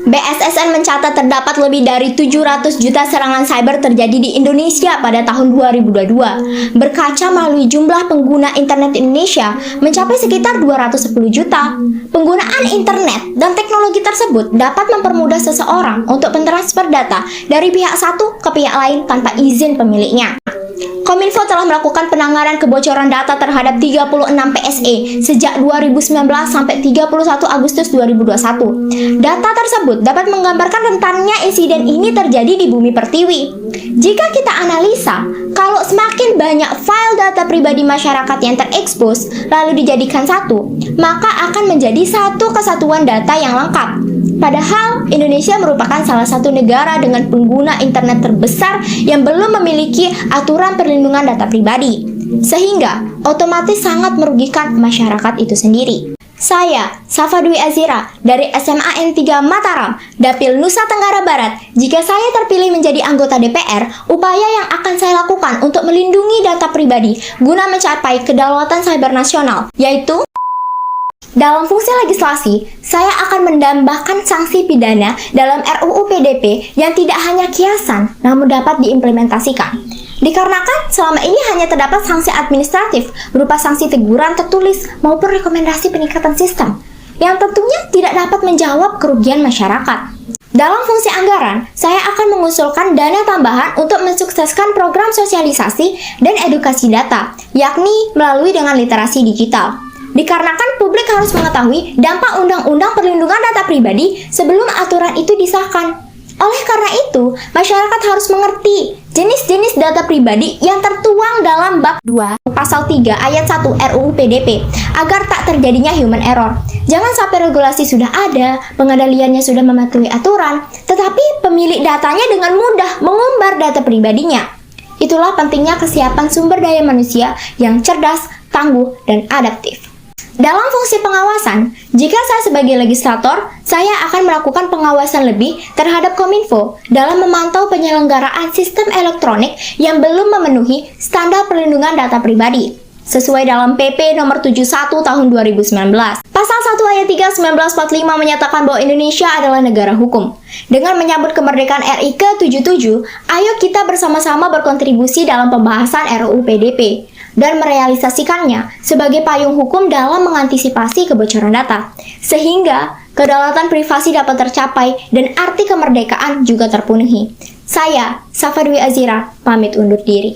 BSSN mencatat terdapat lebih dari 700 juta serangan cyber terjadi di Indonesia pada tahun 2022. Berkaca melalui jumlah pengguna internet Indonesia mencapai sekitar 210 juta. Penggunaan internet dan teknologi tersebut dapat mempermudah seseorang untuk mentransfer data dari pihak satu ke pihak lain tanpa izin pemiliknya. Kominfo telah melakukan penanganan kebocoran data terhadap 36 PSE sejak 2019 sampai 31 Agustus 2021. Data tersebut dapat menggambarkan rentannya insiden ini terjadi di bumi pertiwi. Jika kita analisa, kalau semakin banyak file data pribadi masyarakat yang terekspos lalu dijadikan satu, maka akan menjadi satu kesatuan data yang lengkap. Padahal, Indonesia merupakan salah satu negara dengan pengguna internet terbesar yang belum memiliki aturan perlindungan data pribadi, sehingga otomatis sangat merugikan masyarakat itu sendiri. Saya, Safa Dwi Azira, dari SMA N3 Mataram, Dapil Nusa Tenggara Barat. Jika saya terpilih menjadi anggota DPR, upaya yang akan saya lakukan untuk melindungi data pribadi guna mencapai kedaulatan cyber nasional, yaitu dalam fungsi legislasi, saya akan menambahkan sanksi pidana dalam RUU PDP yang tidak hanya kiasan, namun dapat diimplementasikan. Dikarenakan selama ini hanya terdapat sanksi administratif berupa sanksi teguran tertulis maupun rekomendasi peningkatan sistem, yang tentunya tidak dapat menjawab kerugian masyarakat. Dalam fungsi anggaran, saya akan mengusulkan dana tambahan untuk mensukseskan program sosialisasi dan edukasi data, yakni melalui dengan literasi digital. Dikarenakan publik harus mengetahui dampak Undang-Undang Perlindungan Data Pribadi sebelum aturan itu disahkan. Oleh karena itu, masyarakat harus mengerti jenis-jenis data pribadi yang tertuang dalam bab 2 pasal 3 ayat 1 RUU PDP agar tak terjadinya human error. Jangan sampai regulasi sudah ada, pengendaliannya sudah mematuhi aturan, tetapi pemilik datanya dengan mudah mengumbar data pribadinya. Itulah pentingnya kesiapan sumber daya manusia yang cerdas, tangguh, dan adaptif. Dalam fungsi pengawasan, jika saya sebagai legislator, saya akan melakukan pengawasan lebih terhadap Kominfo dalam memantau penyelenggaraan sistem elektronik yang belum memenuhi standar perlindungan data pribadi, sesuai dalam PP nomor 71 tahun 2019. Pasal 1 ayat 3 1945 menyatakan bahwa Indonesia adalah negara hukum. Dengan menyambut kemerdekaan RI ke-77, ayo kita bersama-sama berkontribusi dalam pembahasan RUU PDP dan merealisasikannya sebagai payung hukum dalam mengantisipasi kebocoran data, sehingga kedaulatan privasi dapat tercapai dan arti kemerdekaan juga terpenuhi. Saya, Safa Dwi Azira, pamit undur diri.